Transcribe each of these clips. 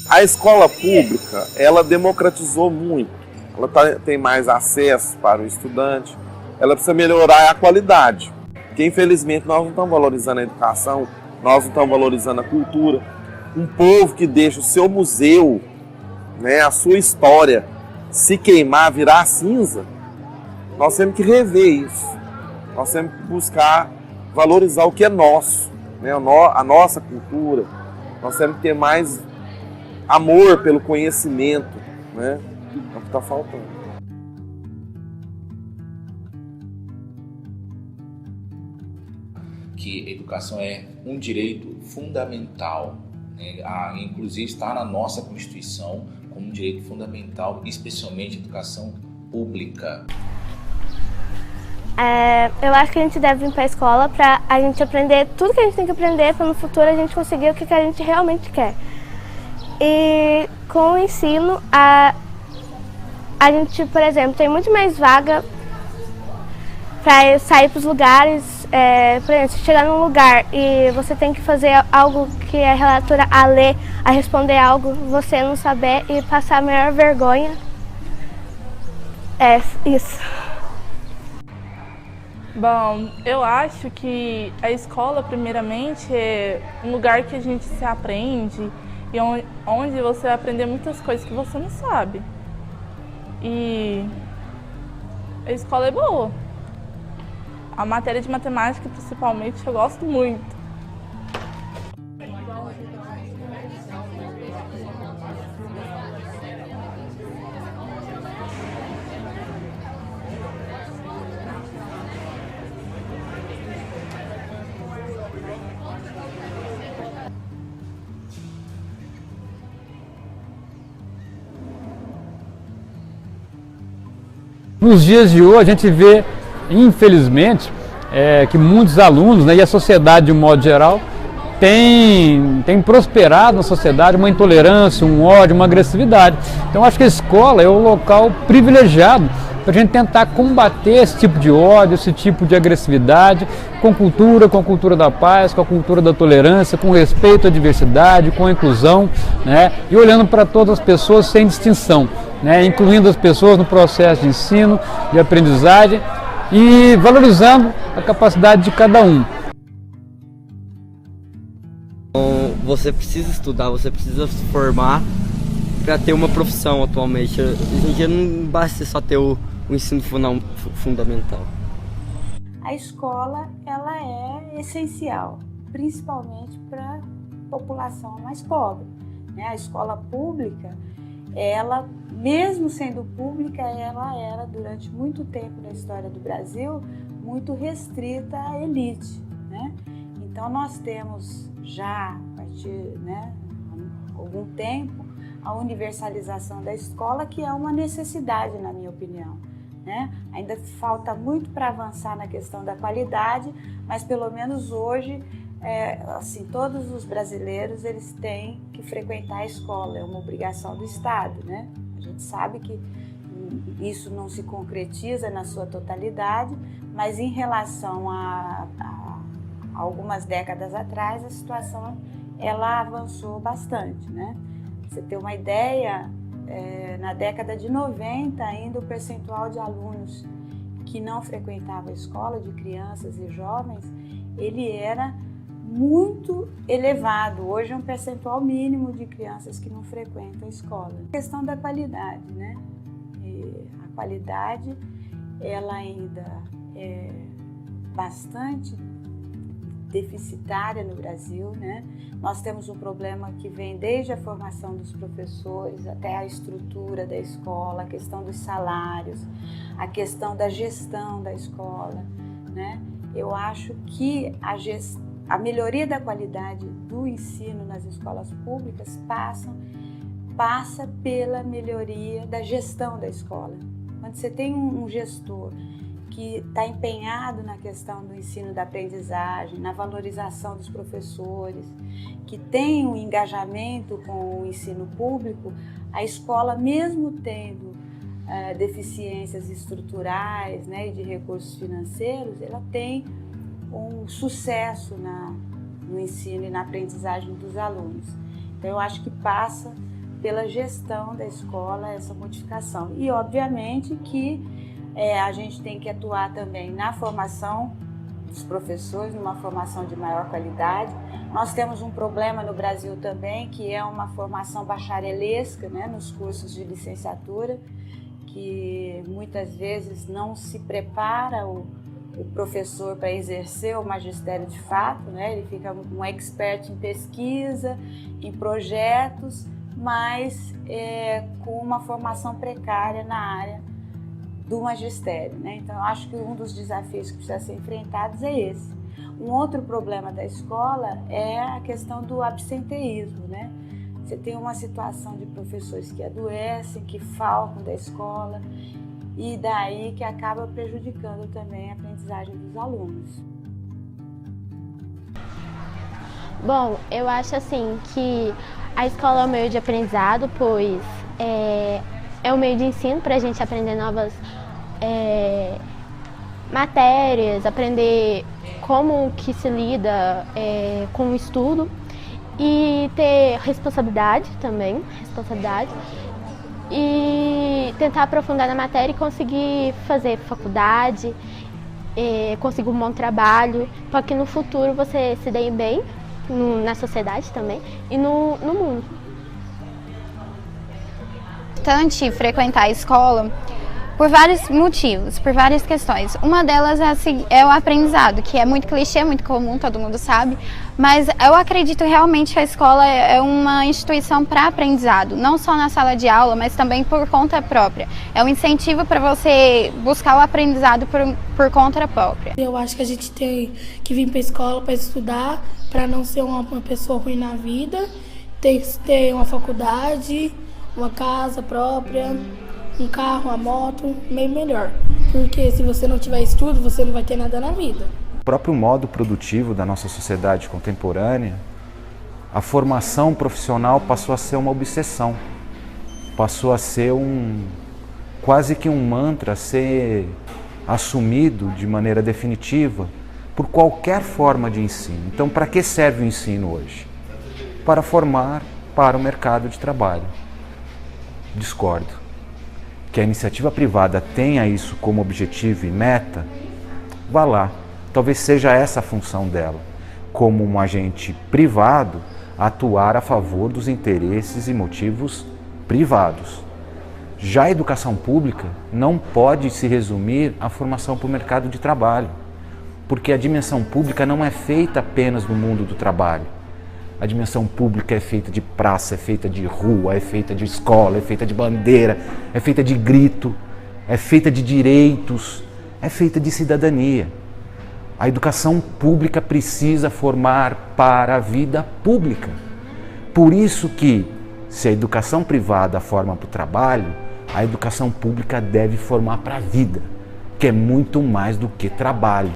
A escola pública, ela democratizou muito, ela tem mais acesso para o estudante, ela precisa melhorar a qualidade, porque infelizmente nós não estamos valorizando a educação, nós não estamos valorizando a cultura. Um povo que deixa o seu museu, né, a sua história, se queimar, virar cinza, nós temos que rever isso, nós temos que buscar valorizar o que é nosso, né, a nossa cultura, nós temos que ter mais amor pelo conhecimento, né? É o que está faltando. Que a educação é um direito fundamental, né? Inclusive está na nossa Constituição como um direito fundamental, especialmente a educação pública. Eu acho que a gente deve vir para a escola para a gente aprender tudo que a gente tem que aprender para no futuro a gente conseguir o que a gente realmente quer. E com o ensino, a gente, por exemplo, tem muito mais vaga para sair para os lugares. Por exemplo, se chegar num lugar e você tem que fazer algo que é relatório a ler, a responder algo, você não saber e passar a maior vergonha. É isso. Bom, eu acho que a escola, primeiramente, é um lugar que a gente se aprende e onde você vai aprender muitas coisas que você não sabe. E a escola é boa. A matéria de matemática, principalmente, eu gosto muito. Nos dias de hoje, a gente vê, infelizmente, que muitos alunos, né, e a sociedade de um modo geral tem prosperado na sociedade uma intolerância, um ódio, uma agressividade. Então, acho que a escola é o local privilegiado para a gente tentar combater esse tipo de ódio, esse tipo de agressividade, com a cultura da paz, com a cultura da tolerância, com respeito à diversidade, com a inclusão, né, e olhando para todas as pessoas sem distinção, né, incluindo as pessoas no processo de ensino, de aprendizagem e valorizando a capacidade de cada um. Então, você precisa estudar, você precisa se formar para ter uma profissão atualmente. Hoje em dia não basta só ter o ensino fundamental. A escola, ela é essencial, principalmente para a população mais pobre, né? A escola pública, ela, mesmo sendo pública, ela era, durante muito tempo na história do Brasil, muito restrita à elite, né? Então, nós temos já, a partir, né, há algum tempo, a universalização da escola, que é uma necessidade, na minha opinião, né? Ainda falta muito para avançar na questão da qualidade, mas pelo menos hoje, assim, todos os brasileiros eles têm que frequentar a escola, é uma obrigação do Estado, né? A gente sabe que isso não se concretiza na sua totalidade, mas em relação a algumas décadas atrás, a situação ela avançou bastante, né? Pra você ter uma ideia, na década de 90 ainda o percentual de alunos que não frequentavam a escola, de crianças e jovens, ele era muito elevado. Hoje é um percentual mínimo de crianças que não frequentam a escola. A questão da qualidade, né? A qualidade, ela ainda é bastante deficitária no Brasil, né? Nós temos um problema que vem desde a formação dos professores até a estrutura da escola, a questão dos salários, a questão da gestão da escola, né? Eu acho que a melhoria da qualidade do ensino nas escolas públicas passa pela melhoria da gestão da escola. Quando você tem um gestor que está empenhado na questão do ensino da aprendizagem, na valorização dos professores, que tem um engajamento com o ensino público, a escola, mesmo tendo deficiências estruturais, né, e de recursos financeiros, ela tem um sucesso no ensino e na aprendizagem dos alunos. Então, eu acho que passa pela gestão da escola essa modificação. E, obviamente, que a gente tem que atuar também na formação dos professores, numa formação de maior qualidade. Nós temos um problema no Brasil também, que é uma formação bacharelesca, né, nos cursos de licenciatura, que muitas vezes não se prepara o professor para exercer o magistério de fato, né? Ele fica um expert em pesquisa, em projetos, mas com uma formação precária na área do magistério, né? Então, eu acho que um dos desafios que precisa ser enfrentados é esse. Um outro problema da escola é a questão do absenteísmo, né? Você tem uma situação de professores que adoecem, que faltam da escola, e daí que acaba prejudicando também a aprendizagem dos alunos. Bom, eu acho assim que a escola é um meio de aprendizado, pois é um meio de ensino para a gente aprender novas matérias, aprender como que se lida com o estudo e ter responsabilidade também, e tentar aprofundar na matéria e conseguir fazer faculdade, conseguir um bom trabalho, para que no futuro você se dê bem na sociedade também e no mundo. Importante frequentar a escola por vários motivos, por várias questões. Uma delas é o aprendizado, que é muito clichê, muito comum, todo mundo sabe, mas eu acredito realmente que a escola é uma instituição para aprendizado, não só na sala de aula, mas também por conta própria. É um incentivo para você buscar o aprendizado por conta própria. Eu acho que a gente tem que vir para a escola para estudar, para não ser uma pessoa ruim na vida, tem que ter uma faculdade, uma casa própria, um carro, uma moto, meio melhor. Porque se você não tiver estudo, você não vai ter nada na vida. O próprio modo produtivo da nossa sociedade contemporânea, a formação profissional passou a ser uma obsessão. Passou a ser quase que um mantra a ser assumido de maneira definitiva por qualquer forma de ensino. Então, para que serve o ensino hoje? Para formar para o mercado de trabalho. Discordo. Que a iniciativa privada tenha isso como objetivo e meta, vá lá. Talvez seja essa a função dela, como um agente privado, atuar a favor dos interesses e motivos privados. Já a educação pública não pode se resumir à formação para o mercado de trabalho, porque a dimensão pública não é feita apenas no mundo do trabalho. A dimensão pública é feita de praça, é feita de rua, é feita de escola, é feita de bandeira, é feita de grito, é feita de direitos, é feita de cidadania. A educação pública precisa formar para a vida pública. Por isso que, se a educação privada forma para o trabalho, a educação pública deve formar para a vida, que é muito mais do que trabalho.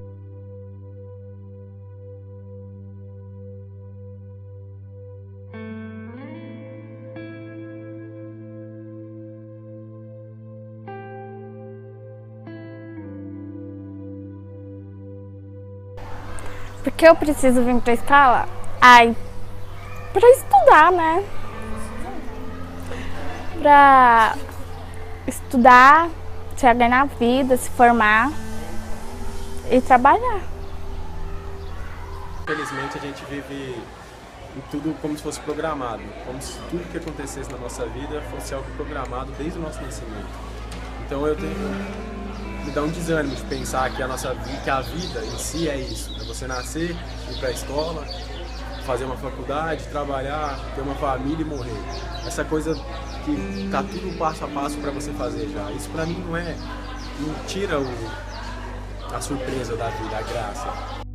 Porque eu preciso vir pra escola? Pra estudar, né? Pra estudar, chegar na vida, se formar e trabalhar. Infelizmente, a gente vive em tudo como se fosse programado, como se tudo que acontecesse na nossa vida fosse algo programado desde o nosso nascimento. Então me dá um desânimo de pensar que a vida em si é isso, é você nascer, ir para a escola, fazer uma faculdade, trabalhar, ter uma família e morrer. Essa coisa que tá tudo passo a passo para você fazer já. Isso para mim não tira a surpresa da vida, a graça.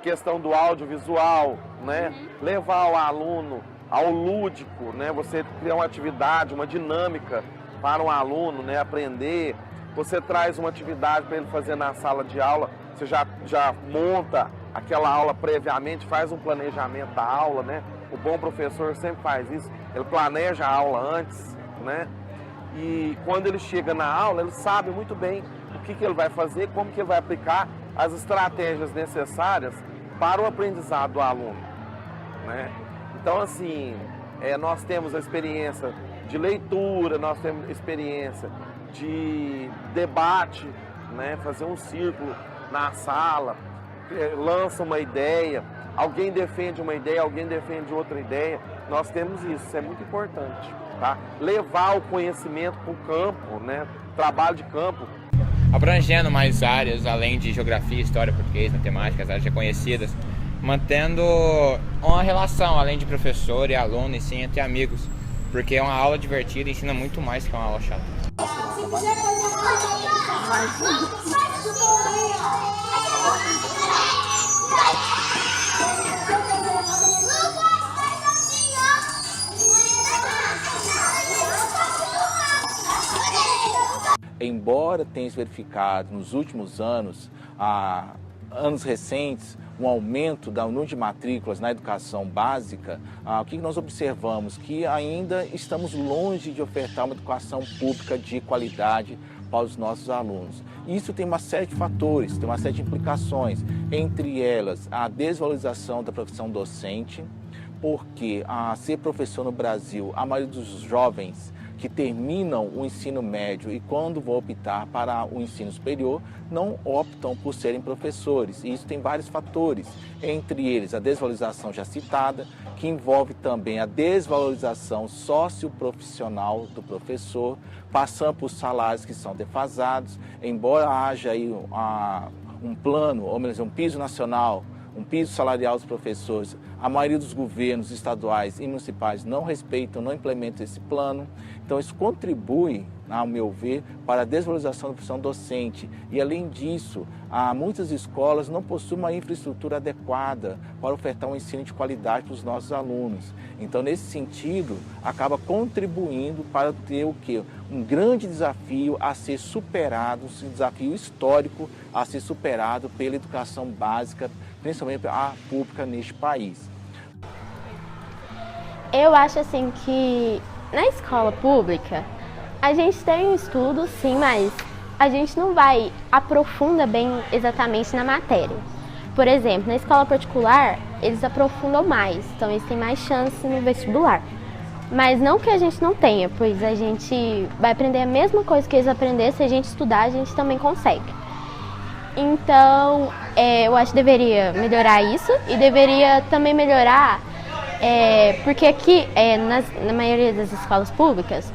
questão do audiovisual, né? Levar o aluno ao lúdico, né? Você criar uma atividade, uma dinâmica para um aluno, né? Aprender. Você traz uma atividade para ele fazer na sala de aula, você já monta aquela aula previamente, faz um planejamento da aula, né? O bom professor sempre faz isso, ele planeja a aula antes, né? E quando ele chega na aula, ele sabe muito bem o que ele vai fazer, como que ele vai aplicar as estratégias necessárias para o aprendizado do aluno, né? Então, assim, nós temos a experiência de leitura, nós temos experiência de debate, né? Fazer um círculo na sala, lança uma ideia, alguém defende uma ideia, alguém defende outra ideia. Nós temos isso é muito importante, tá? Levar o conhecimento para o campo, né? Trabalho de campo. Abrangendo mais áreas, além de geografia, história, português, matemática, as áreas já conhecidas, mantendo uma relação, além de professor e aluno, e sim entre amigos, porque é uma aula divertida e ensina muito mais que uma aula chata. Embora tenha se verificado nos últimos anos, anos recentes, um aumento do número de matrículas na educação básica, o que nós observamos? Que ainda estamos longe de ofertar uma educação pública de qualidade para os nossos alunos. Isso tem uma série de fatores, tem uma série de implicações, entre elas a desvalorização da profissão docente, porque ser professor no Brasil, a maioria dos jovens que terminam o ensino médio e quando vão optar para o ensino superior, não optam por serem professores. E isso tem vários fatores, entre eles a desvalorização já citada, que envolve também a desvalorização socioprofissional do professor, passando por salários que são defasados, embora haja aí um plano, ou melhor, um piso nacional, um piso salarial dos professores, a maioria dos governos estaduais e municipais não respeitam, não implementam esse plano. Então isso contribui, ao meu ver, para a desvalorização da profissão docente. E além disso, muitas escolas não possuem uma infraestrutura adequada para ofertar um ensino de qualidade para os nossos alunos. Então nesse sentido, acaba contribuindo para ter o quê? Um grande desafio a ser superado, um desafio histórico a ser superado pela educação básica, principalmente a pública neste país. Eu acho assim que na escola pública a gente tem um estudo, sim, mas a gente não vai aprofunda bem exatamente na matéria. Por exemplo, na escola particular eles aprofundam mais, então eles têm mais chance no vestibular. Mas não que a gente não tenha, pois a gente vai aprender a mesma coisa que eles aprenderam, se a gente estudar a gente também consegue. Então, eu acho que deveria melhorar isso e deveria também melhorar, porque aqui, na maioria das escolas públicas,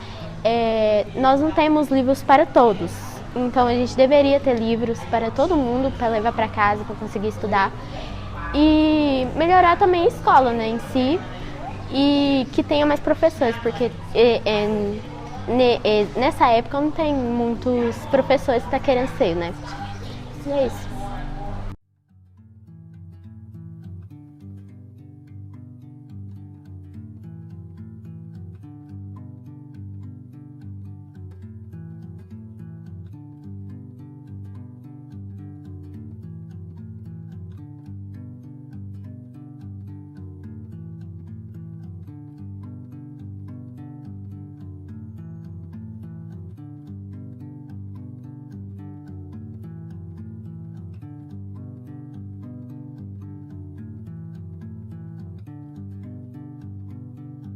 nós não temos livros para todos. Então, a gente deveria ter livros para todo mundo, para levar para casa, para conseguir estudar. E melhorar também a escola, né, em si, e que tenha mais professores, porque nessa época não tem muitos professores que estão querendo ser, né. E é isso.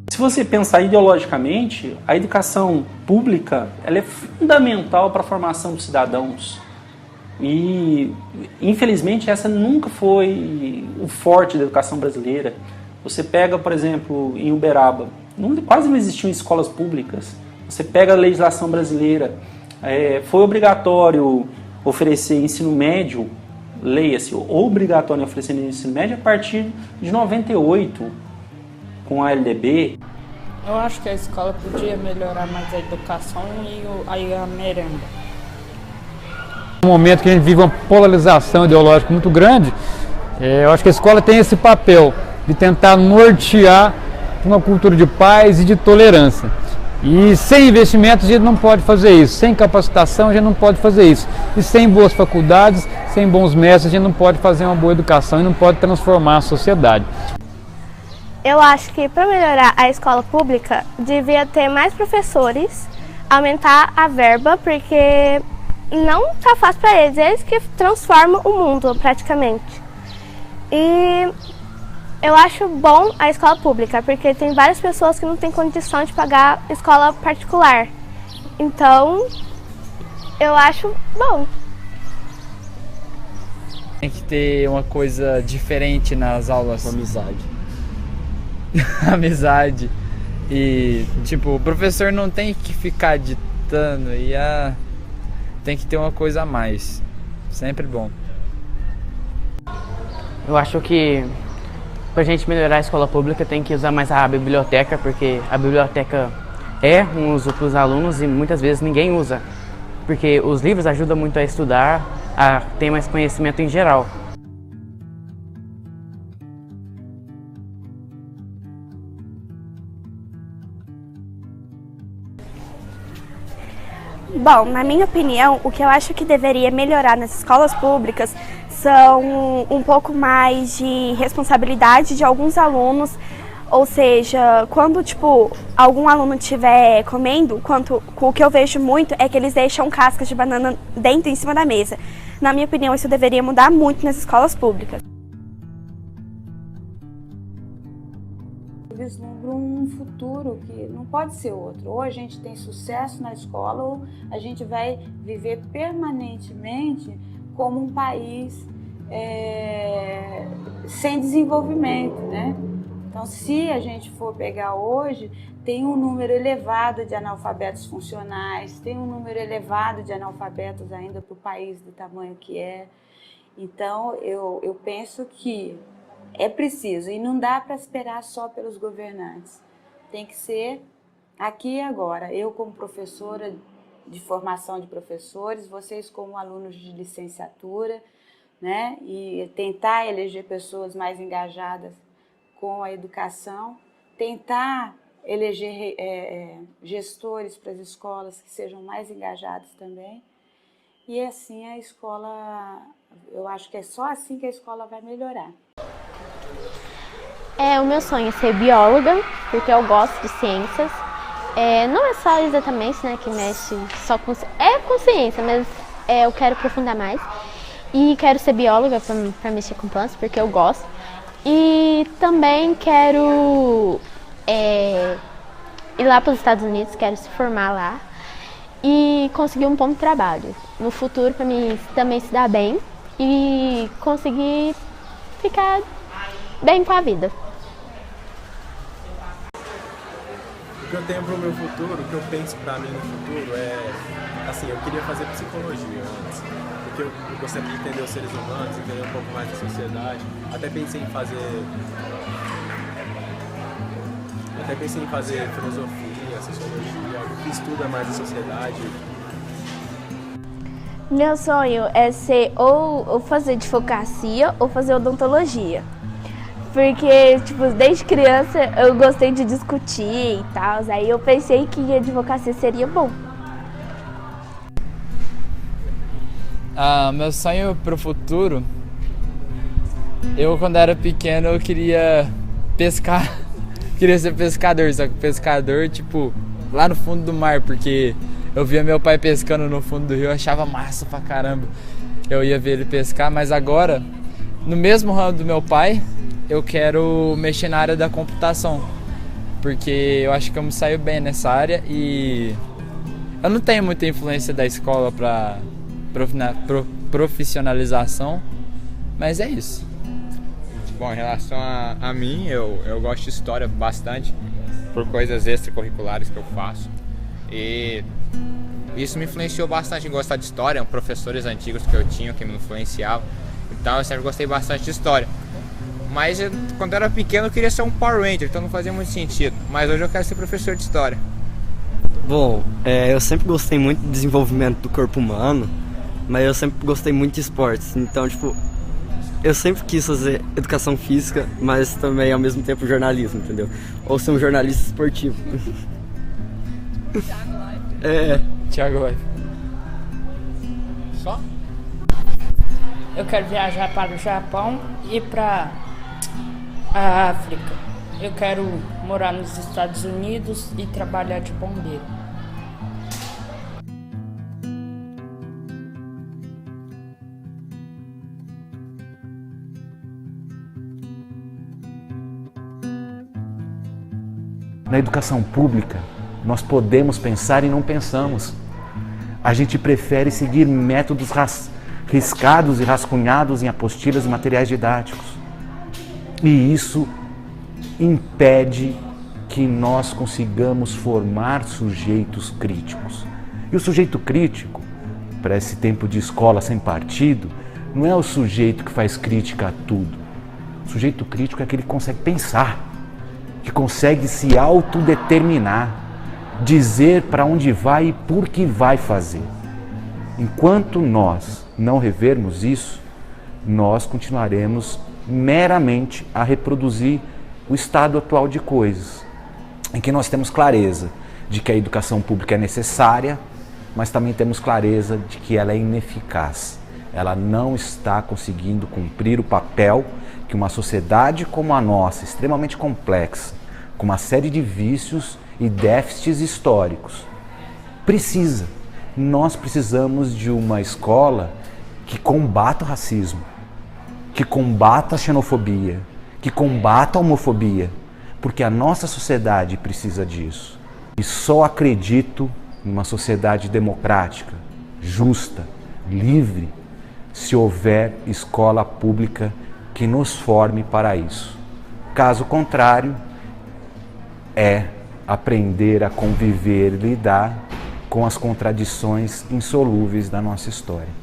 Se você pensar ideologicamente, a educação pública ela é fundamental para a formação dos cidadãos. E, infelizmente, essa nunca foi o forte da educação brasileira. Você pega, por exemplo, em Uberaba, quase não existiam escolas públicas. Você pega a legislação brasileira, foi obrigatório oferecer ensino médio, leia-se, obrigatório oferecer ensino médio a partir de 98, com a LDB. Eu acho que a escola podia melhorar mais a educação e a merenda. No momento que a gente vive uma polarização ideológica muito grande, Eu acho que a escola tem esse papel de tentar nortear uma cultura de paz e de tolerância. E sem investimento a gente não pode fazer isso, sem capacitação a gente não pode fazer isso. E sem boas faculdades, sem bons mestres, a gente não pode fazer uma boa educação e não pode transformar a sociedade. Eu acho que para melhorar a escola pública, devia ter mais professores, aumentar a verba, porque não está fácil para eles que transformam o mundo praticamente. E eu acho bom a escola pública, porque tem várias pessoas que não têm condição de pagar escola particular. Então, eu acho bom. Tem que ter uma coisa diferente nas aulas. Amizade. Amizade. E, tipo, o professor não tem que ficar ditando tem que ter uma coisa a mais. Sempre bom. Eu acho que pra gente melhorar a escola pública tem que usar mais a biblioteca, porque a biblioteca é um uso para os alunos e muitas vezes ninguém usa, porque os livros ajudam muito a estudar, a ter mais conhecimento em geral. Bom, na minha opinião, o que eu acho que deveria melhorar nas escolas públicas são um pouco mais de responsabilidade de alguns alunos, ou seja, quando algum aluno estiver comendo, o que eu vejo muito é que eles deixam cascas de banana dentro em cima da mesa. Na minha opinião, isso deveria mudar muito nas escolas públicas. Eu vislumbro um futuro que não pode ser outro. Ou a gente tem sucesso na escola, ou a gente vai viver permanentemente como um país sem desenvolvimento, né? Então, se a gente for pegar hoje, tem um número elevado de analfabetos funcionais, tem um número elevado de analfabetos ainda para o país do tamanho que é. Então, eu penso que é preciso, e não dá para esperar só pelos governantes. Tem que ser aqui e agora. Eu, como professora de formação de professores, vocês como alunos de licenciatura, né? E tentar eleger pessoas mais engajadas com a educação, tentar eleger gestores para as escolas que sejam mais engajados também. E assim a escola, eu acho que é só assim que a escola vai melhorar. O meu sonho é ser bióloga, porque eu gosto de ciências. Não é só exatamente, né, que mexe só com... com ciência, mas eu quero aprofundar mais. E quero ser bióloga para mexer com plantas, porque eu gosto. E também quero ir lá para os Estados Unidos, quero se formar lá e conseguir um bom trabalho no futuro para mim também se dar bem e conseguir ficar bem com a vida. O que eu tenho para o meu futuro, o que eu penso para mim no futuro assim, eu queria fazer psicologia antes, porque eu gostaria de entender os seres humanos, entender um pouco mais da sociedade. Até pensei em fazer filosofia, sociologia, algo que estuda mais a sociedade. Meu sonho é ser ou fazer advocacia ou fazer odontologia. Porque, desde criança eu gostei de discutir e tal, aí eu pensei que a advocacia seria bom. Meu sonho pro futuro, quando era pequeno eu queria pescar, queria ser pescador, só que pescador, lá no fundo do mar, porque eu via meu pai pescando no fundo do rio, eu achava massa pra caramba, eu ia ver ele pescar, mas agora, no mesmo ramo do meu pai, eu quero mexer na área da computação, porque eu acho que eu me saio bem nessa área e eu não tenho muita influência da escola para profissionalização, mas é isso. Bom, em relação a mim, eu gosto de história bastante, por coisas extracurriculares que eu faço, e isso me influenciou bastante em gostar de história, professores antigos que eu tinha que me influenciavam, então eu sempre gostei bastante de história. Mas quando eu era pequeno eu queria ser um Power Ranger, então não fazia muito sentido, mas hoje eu quero ser professor de história. Bom, eu sempre gostei muito do desenvolvimento do corpo humano, mas eu sempre gostei muito de esportes, então eu sempre quis fazer educação física, mas também ao mesmo tempo jornalismo, entendeu? Ou ser um jornalista esportivo. Thiago vai. Só? Eu quero viajar para o Japão e para a África. Eu quero morar nos Estados Unidos e trabalhar de bombeiro. Na educação pública, nós podemos pensar e não pensamos. A gente prefere seguir métodos riscados e rascunhados em apostilas e materiais didáticos. E isso impede que nós consigamos formar sujeitos críticos. E o sujeito crítico, para esse tempo de escola sem partido, não é o sujeito que faz crítica a tudo. O sujeito crítico é aquele que consegue pensar, que consegue se autodeterminar, dizer para onde vai e por que vai fazer. Enquanto nós não revermos isso, nós continuaremos meramente a reproduzir o estado atual de coisas, em que nós temos clareza de que a educação pública é necessária, mas também temos clareza de que ela é ineficaz. Ela não está conseguindo cumprir o papel que uma sociedade como a nossa, extremamente complexa, com uma série de vícios e déficits históricos, precisa. Nós precisamos de uma escola que combata o racismo, que combata a xenofobia, que combata a homofobia, porque a nossa sociedade precisa disso. E só acredito numa sociedade democrática, justa, livre, se houver escola pública que nos forme para isso. Caso contrário, é aprender a conviver e lidar com as contradições insolúveis da nossa história.